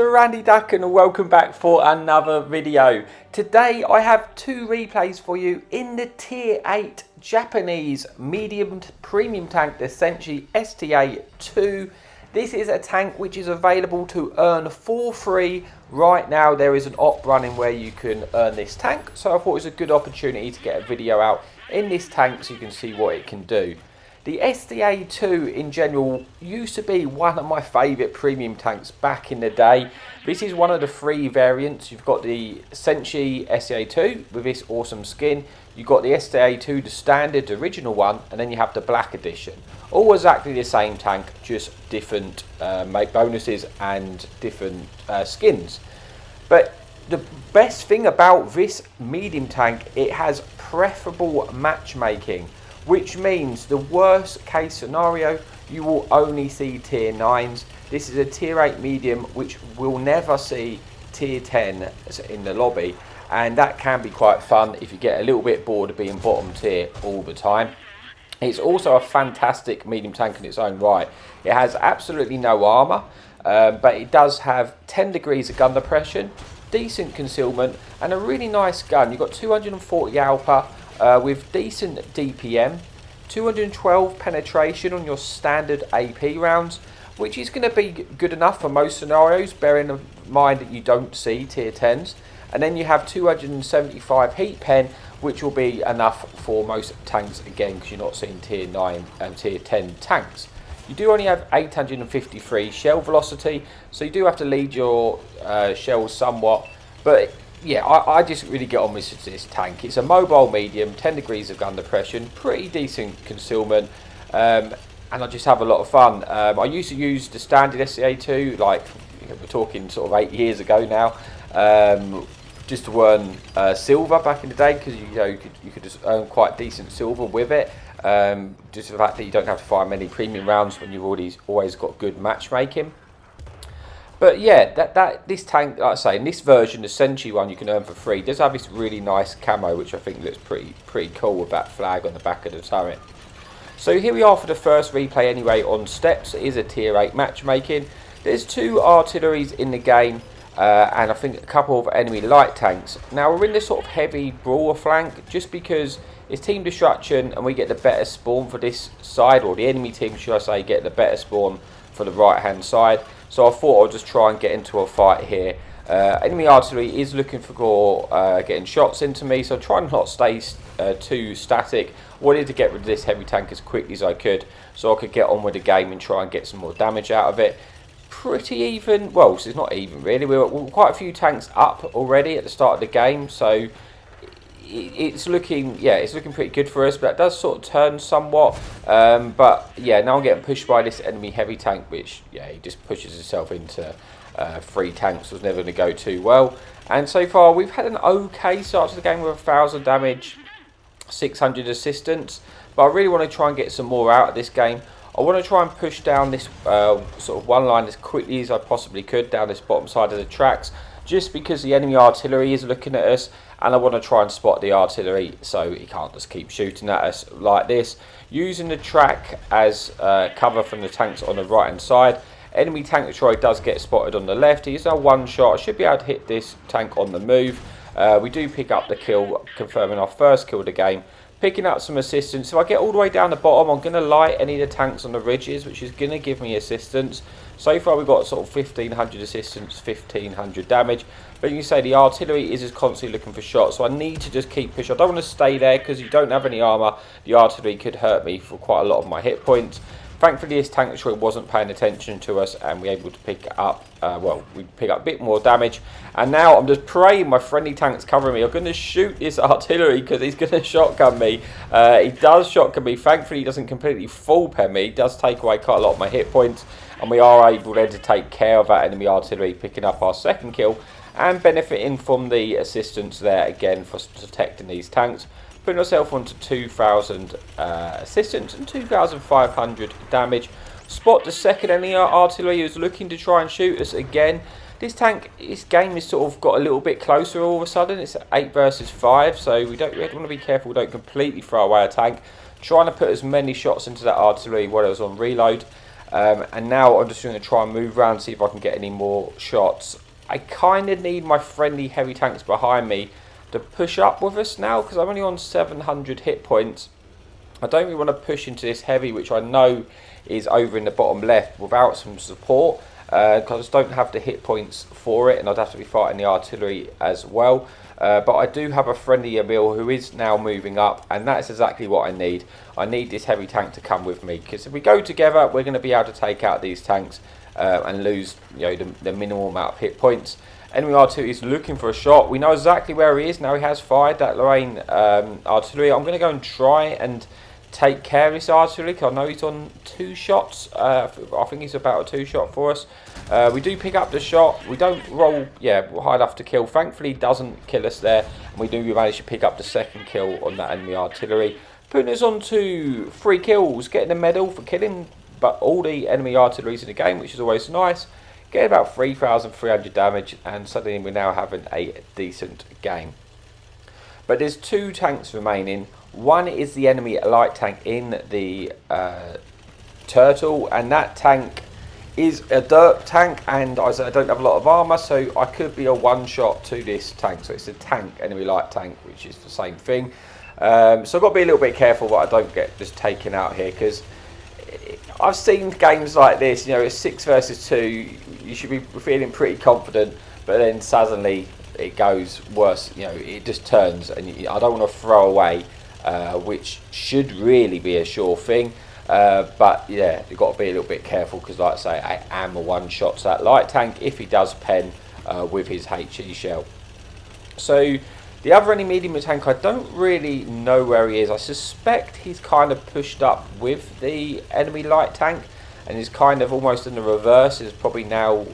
Randy Duck and welcome back for another video. Today I have two replays for you in the tier 8 Japanese medium premium tank, the Senshi STA 2. This is a tank which is available to earn for free. Right now there is an op running where you can earn this tank, so I thought it was a good opportunity to get a video out in this tank so you can see what it can do. The STA 2 in general used to be one of my favourite premium tanks back in the day. This is one of the three variants. You've got the Senshi STA 2 with this awesome skin. You've got the STA 2, the standard original one, and then you have the black edition. All exactly the same tank, just different bonuses and different skins. But the best thing about this medium tank, it has preferable matchmaking, which means the worst case scenario, you will only see tier 9s. This is a tier 8 medium which will never see tier 10 in the lobby, and that can be quite fun if you get a little bit bored of being bottom tier all the time. It's also a fantastic medium tank in its own right. It has absolutely no armour, but it does have 10 degrees of gun depression, decent concealment, and a really nice gun. You've got 240 alpha, with decent DPM, 212 penetration on your standard AP rounds, which is going to be good enough for most scenarios, bearing in mind that you don't see tier 10s. And then you have 275 heat pen, which will be enough for most tanks again, because you're not seeing tier 9 and tier 10 tanks. You do only have 853 shell velocity, so you do have to lead your shells somewhat, but yeah, I just really get on with this tank. It's a mobile medium, 10 degrees of gun depression, pretty decent concealment, and I just have a lot of fun. I used to use the standard STA 2, like we're talking sort of 8 years ago now, just to earn silver back in the day, because you could just earn quite decent silver with it. Just the fact that you don't have to fire many premium rounds when you've always got good matchmaking. But yeah, this tank, like I say, in this version, the Senshi one you can earn for free, does have this really nice camo, which I think looks pretty cool with that flag on the back of the turret. So here we are for the first replay anyway on steps. It is a tier 8 matchmaking. There's two artilleries in the game, and I think a couple of enemy light tanks. Now we're in this sort of heavy brawler flank, just because it's team destruction and we get the better spawn for this side, or the enemy team, should I say, get the better spawn for the right hand side. So I thought I'd just try and get into a fight here. Enemy artillery is looking for getting shots into me, so I'm trying not to stay too static. I wanted to get rid of this heavy tank as quickly as I could, so I could get on with the game and try and get some more damage out of it. Pretty even, well, it's not even really. We're quite a few tanks up already at the start of the game, so it's looking pretty good for us, but it does sort of turn somewhat. But yeah, now I'm getting pushed by this enemy heavy tank, which he just pushes himself into 3 tanks. Was never going to go too well. And so far we've had an okay start to the game with 1,000 damage, 600 assistance, but I really want to try and get some more out of this game. I want to try and push down this sort of one line as quickly as I possibly could down this bottom side of the tracks, just because the enemy artillery is looking at us, and I want to try and spot the artillery so he can't just keep shooting at us like this. Using the track as cover from the tanks on the right hand side. Enemy tank destroyer does get spotted on the left. He's a one shot. I should be able to hit this tank on the move. We do pick up the kill, confirming our first kill of the game. Picking up some assistance. If I get all the way down the bottom, I'm going to light any of the tanks on the ridges, which is going to give me assistance. So far we've got sort of 1,500 assistance, 1,500 damage. But you can say the artillery is just constantly looking for shots, so I need to just keep pushing. I don't want to stay there because you don't have any armour. The artillery could hurt me for quite a lot of my hit points. Thankfully this tank destroyer wasn't paying attention to us, and we were able to pick up, we pick up a bit more damage. And now I'm just praying my friendly tank's covering me. I'm going to shoot this artillery because he's going to shotgun me. He does shotgun me. Thankfully he doesn't completely full pen me. He does take away quite a lot of my hit points, and we are able then to take care of that enemy artillery, picking up our second kill and benefiting from the assistance there again for protecting these tanks. Putting ourselves onto 2,000 assistance and 2,500 damage. Spot the second enemy artillery who's looking to try and shoot us again. This game is sort of got a little bit closer all of a sudden. It's 8 versus 5, so we want to be careful we don't completely throw away a tank. Trying to put as many shots into that artillery while it was on reload. And now I'm just going to try and move around, see if I can get any more shots. I kind of need my friendly heavy tanks behind me to push up with us now, because I'm only on 700 hit points. I don't really want to push into this heavy, which I know is over in the bottom left, without some support, because I just don't have the hit points for it, and I'd have to be fighting the artillery as well. But I do have a friendly Emil who is now moving up, and that's exactly what I need. I need this heavy tank to come with me, because if we go together, we're going to be able to take out these tanks and lose, you know, the minimal amount of hit points. Enemy artillery is looking for a shot. We know exactly where he is now. He has fired that Lorraine artillery. I'm going to go and try and take care of this artillery, because I know he's on 2 shots. I think he's about a 2-shot for us. We do pick up the shot. We don't roll, high enough to kill. Thankfully, he doesn't kill us there, and we do manage to pick up the 2nd kill on that enemy artillery, putting us on to 3 kills, getting a medal for killing but all the enemy artilleries in the game, which is always nice. Get about 3,300 damage, and suddenly we're now having a decent game. But there's 2 tanks remaining. One is the enemy light tank in the turtle, and that tank is a dirt tank, and I don't have a lot of armour, so I could be a 1-shot to this tank. So it's a tank, enemy light tank, which is the same thing. So I've got to be a little bit careful that I don't get just taken out here, because I've seen games like this, you know, it's 6 versus 2, you should be feeling pretty confident, but then suddenly it goes worse, you know, it just turns, and I don't want to throw away, which should really be a sure thing, but yeah, you've got to be a little bit careful, because like I say, I am a 1-shot to that light tank if he does pen with his HE shell. So the other enemy medium tank, I don't really know where he is. I suspect he's kind of pushed up with the enemy light tank, and is kind of almost in the reverse. Is probably now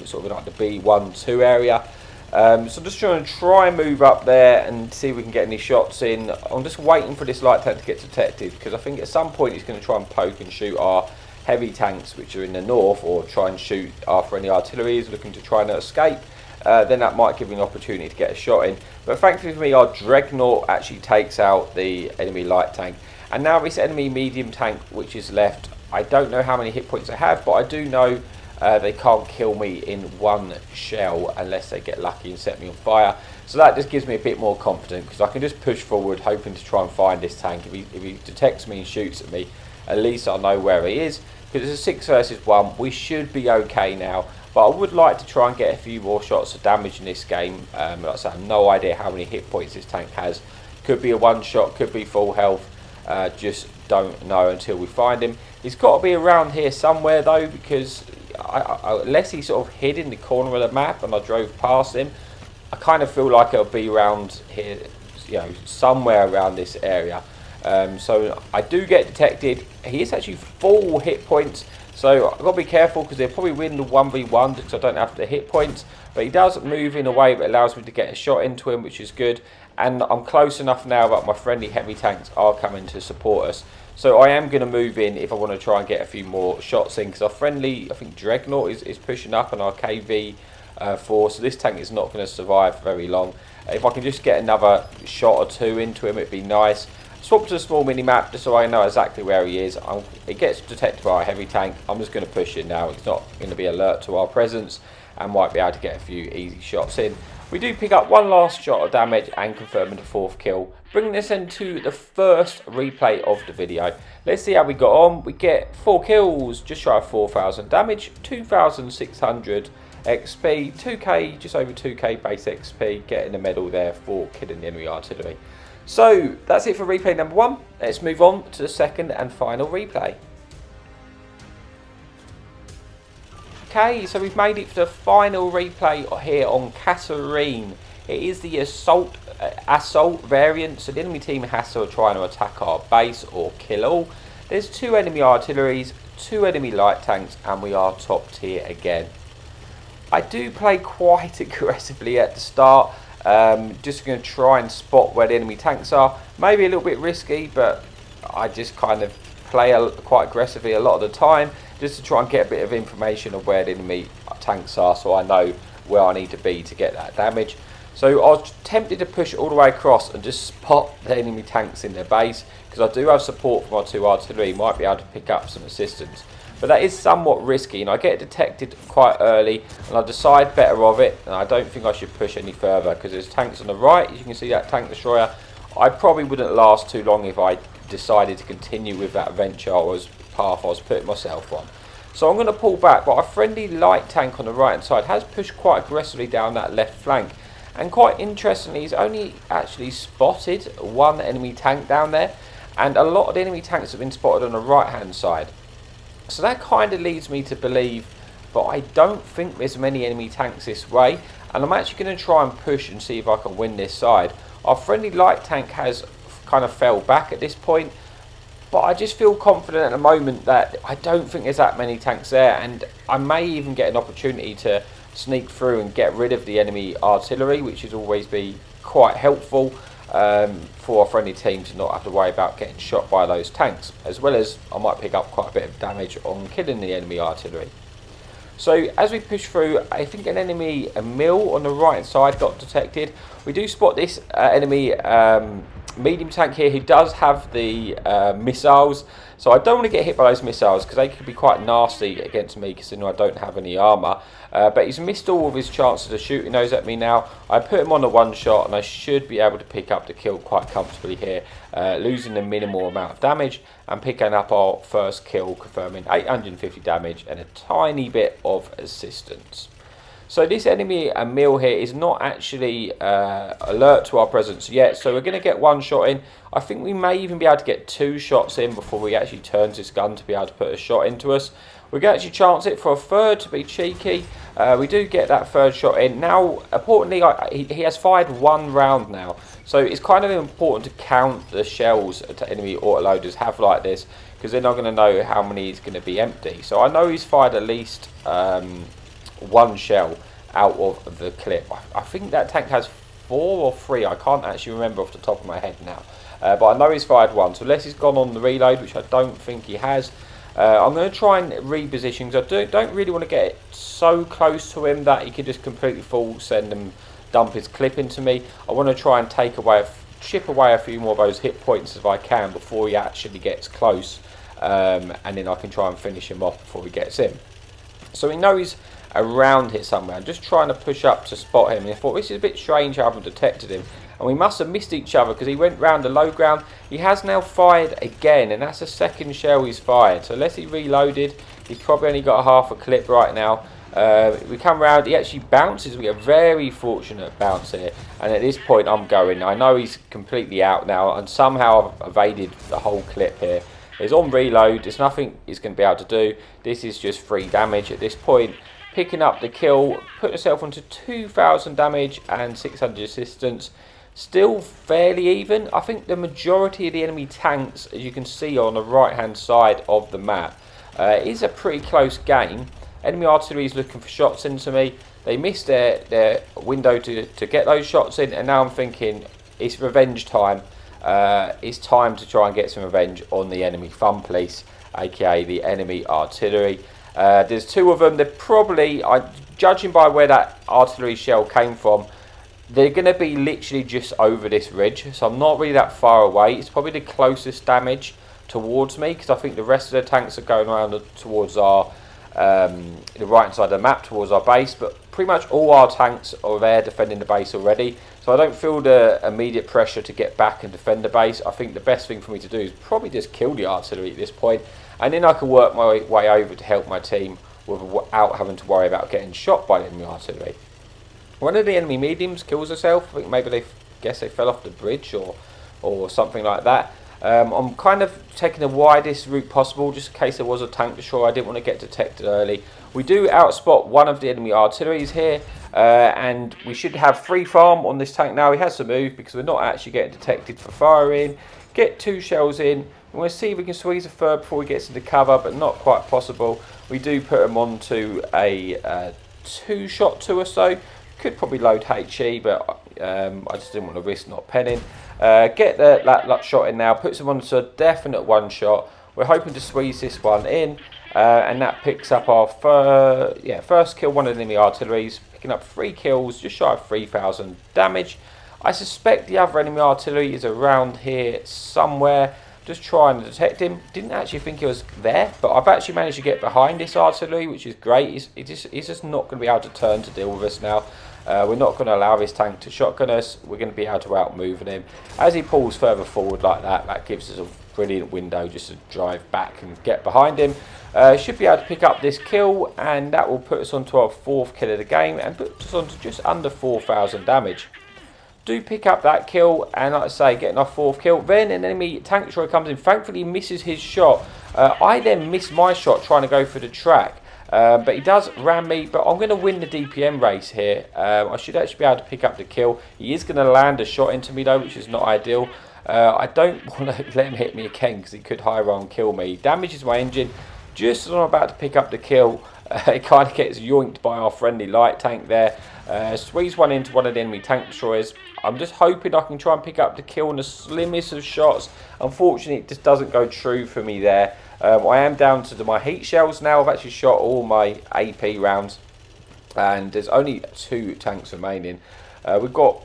sort of like the B1-2 area. So I'm just trying to move up there and see if we can get any shots in. I'm just waiting for this light tank to get detected, because I think at some point he's going to try and poke and shoot our heavy tanks, which are in the north, or try and shoot after any artillery is looking to try and escape. Then that might give me an opportunity to get a shot in. But thankfully for me, our Dreadnought actually takes out the enemy light tank. And now this enemy medium tank, which is left, I don't know how many hit points they have, but I do know they can't kill me in 1 shell unless they get lucky and set me on fire. So that just gives me a bit more confidence, because I can just push forward hoping to try and find this tank. If he detects me and shoots at me, at least I know where he is. Because it's a 6 versus 1, we should be okay now. But I would like to try and get a few more shots of damage in this game. Like I said, I have no idea how many hit points this tank has. Could be a 1-shot, could be full health. Just don't know until we find him. He's got to be around here somewhere though, because unless he sort of hid in the corner of the map and I drove past him, I kind of feel like it'll be around here, you know, somewhere around this area. So I do get detected. He is actually full hit points. So I've got to be careful, because they'll probably win the 1v1 because I don't have the hit points. But he does move in a way that allows me to get a shot into him, which is good. And I'm close enough now that my friendly heavy tanks are coming to support us. So I am going to move in if I want to try and get a few more shots in, because our friendly, I think Dreadnought is pushing up on our KV4. So this tank is not going to survive very long. If I can just get another shot or 2 into him, it'd be nice. Swap to a small mini-map just so I know exactly where he is. It gets detected by a heavy tank. I'm just going to push it now. It's not going to be alert to our presence, and might be able to get a few easy shots in. We do pick up 1 last shot of damage and confirming the 4th kill, bringing us into the first replay of the video. Let's see how we got on. We get 4 kills, just shy of 4,000 damage, 2,600 XP, 2k, just over 2k base XP, getting a medal there for killing the enemy artillery. So that's it for replay number 1. Let's move on to the second and final replay. Okay, so we've made it for the final replay here on Serene. It is the assault variant, so the enemy team has to try to attack our base or kill all. There's 2 enemy artilleries, 2 enemy light tanks, and we are top tier again. I do play quite aggressively at the start. Just going to try and spot where the enemy tanks are. Maybe a little bit risky, but I just kind of play quite aggressively a lot of the time, just to try and get a bit of information of where the enemy tanks are, so I know where I need to be to get that damage. So I was tempted to push all the way across and just spot the enemy tanks in their base, because I do have support from our 2 artillery, might be able to pick up some assistance. but that is somewhat risky, and I get detected quite early, and I decide better of it, and I don't think I should push any further, because there's tanks on the right. As you can see, that tank destroyer, I probably wouldn't last too long if I decided to continue with that venture path I was putting myself on. So I'm going to pull back, but our friendly light tank on the right hand side has pushed quite aggressively down that left flank. And quite interestingly, he's only actually spotted one enemy tank down there. And a lot of the enemy tanks have been spotted on the right hand side. So that kind of leads me to believe, but I don't think there's many enemy tanks this way. And I'm actually going to try and push and see if I can win this side. Our friendly light tank has kind of fell back at this point. But I just feel confident at the moment that I don't think there's that many tanks there, and I may even get an opportunity to sneak through and get rid of the enemy artillery, which has always been quite helpful for a friendly team to not have to worry about getting shot by those tanks, as well as I might pick up quite a bit of damage on killing the enemy artillery. So as we push through, I think an enemy mill on the right hand side got detected. We do spot this enemy medium tank here who does have the missiles, so I don't want to get hit by those missiles because they could be quite nasty against me considering I don't have any armour, but he's missed all of his chances of shooting those at me now. I put him on a one shot and I should be able to pick up the kill quite comfortably here, losing the minimal amount of damage and picking up our first kill, confirming 850 damage and a tiny bit of assistance. So this enemy mill here is not actually alert to our presence yet, so we're going to get one shot in. I think we may even be able to get two shots in before he actually turns his gun to be able to put a shot into us. We're going to actually chance it for a third to be cheeky. We do get that third shot in. Now, importantly, he has fired one round now, so it's kind of important to count the shells that enemy autoloaders have like this, because they're not going to know how many is going to be empty. So I know he's fired at least one shell out of the clip. I think that tank has 4 or 3. I can't actually remember off the top of my head now, but I know he's fired one, so unless he's gone on the reload, which I don't think he has, I'm going to try and reposition, because I don't really want to get it so close to him that he could just completely full send and dump his clip into me. I want to try and chip away a few more of those hit points if I can before he actually gets close, and then I can try and finish him off before he gets in. So we know he's around here somewhere. I'm just trying to push up to spot him, and I thought this is a bit strange I haven't detected him, and we must have missed each other because he went round the low ground. He has now fired again, and that's the second shell he's fired, so unless he reloaded, he's probably only got half a clip right now. We come round, he actually bounces. We get a very fortunate bounce here, and at this point I'm going. I know he's completely out now, and somehow I've evaded the whole clip here. He's on reload, there's nothing he's going to be able to do. This is just free damage at this point. Picking up the kill, put yourself onto 2,000 damage and 600 assistance. Still fairly even. I think the majority of the enemy tanks, as you can see on the right hand side of the map, is a pretty close game. Enemy artillery is looking for shots into me. They missed their window to get those shots in, and now I'm thinking it's revenge time. It's time to try and get some revenge on the enemy fun police, aka the enemy artillery. There's 2 of them. They're probably, judging by where that artillery shell came from, they're going to be literally just over this ridge, so I'm not really that far away. It's probably the closest damage towards me, because I think the rest of the tanks are going around towards our the right hand side of the map, towards our base, but pretty much all our tanks are there defending the base already, so I don't feel the immediate pressure to get back and defend the base. I think the best thing for me to do is probably just kill the artillery at this point, and then I can work my way over to help my team without having to worry about getting shot by the enemy artillery. One of the enemy mediums kills herself. I think maybe they fell off the bridge or something like that. I'm kind of taking the widest route possible just in case there was a tank destroyer. I didn't want to get detected early. We do outspot one of the enemy artilleries here, and we should have free farm on this tank now. He has to move because we're not actually getting detected for firing. Get 2 shells in. We want to see if we can squeeze a third before he gets into cover, but not quite possible. We do put him onto a 2-shot to us though. Could probably load HE, but I just didn't want to risk not penning. Get that shot in now, puts him onto a definite 1 shot. We're hoping to squeeze this one in, and that picks up our first kill, one of the enemy artilleries, picking up 3 kills, just shy of 3,000 damage. I suspect the other enemy artillery is around here somewhere, just trying to detect him. Didn't actually think he was there, but I've actually managed to get behind this artillery, which is great. He's just not going to be able to turn to deal with us now. We're not going to allow this tank to shotgun us. We're going to be able to outmaneuver him. As he pulls further forward like that, that gives us a brilliant window just to drive back and get behind him. Should be able to pick up this kill, and that will put us onto our 4th kill of the game and put us onto just under 4,000 damage. Do pick up that kill, and like I say, getting our 4th kill. Then an enemy tank destroyer comes in. Thankfully, misses his shot. I then miss my shot trying to go for the track. But he does ram me, but I'm going to win the DPM race here. I should actually be able to pick up the kill. He is going to land a shot into me though, which is not ideal. I don't want to let him hit me again because he could high roll and kill me. He damages my engine. Just as I'm about to pick up the kill, it kind of gets yoinked by our friendly light tank there. Squeeze one into one of the enemy tank destroyers. I'm just hoping I can try and pick up the kill in the slimmest of shots. Unfortunately, it just doesn't go true for me there. I am down to my heat shells now. I've actually shot all my AP rounds, and there's only 2 tanks remaining. We've got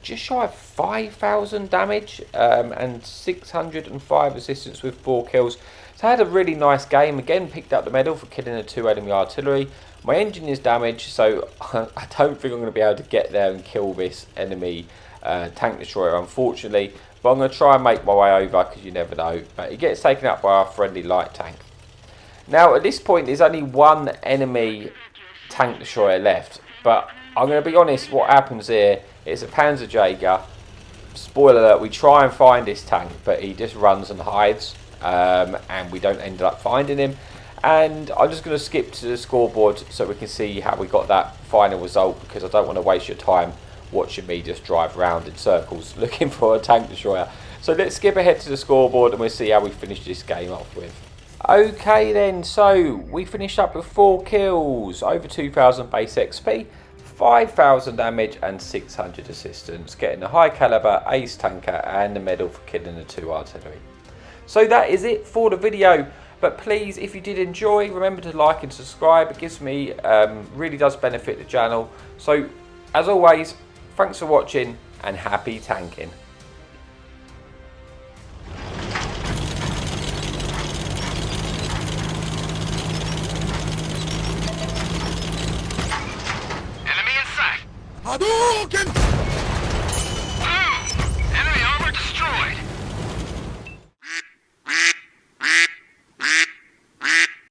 just shy of 5,000 damage and 605 assistance with 4 kills. So I had a really nice game. Again, picked up the medal for killing the 2 enemy artillery. My engine is damaged, so I don't think I'm going to be able to get there and kill this enemy tank destroyer, unfortunately. But I'm going to try and make my way over, because you never know. But it gets taken up by our friendly light tank. Now, at this point, there's only 1 enemy tank destroyer left. But I'm going to be honest, what happens here, it's a Panzerjäger. Spoiler alert, we try and find this tank, but he just runs and hides. And we don't end up finding him. And I'm just going to skip to the scoreboard so we can see how we got that final result, because I don't want to waste your time watching me just drive around in circles looking for a tank destroyer. So let's skip ahead to the scoreboard and we'll see how we finish this game off with. Okay then, so we finished up with 4 kills, over 2,000 base XP, 5,000 damage and 600 assistance, getting a high caliber ace tanker and the medal for killing the 2 artillery. So that is it for the video. But please, if you did enjoy, remember to like and subscribe. It gives me, really does benefit the channel. So, as always, thanks for watching and happy tanking. Enemy in sight! Hadouken!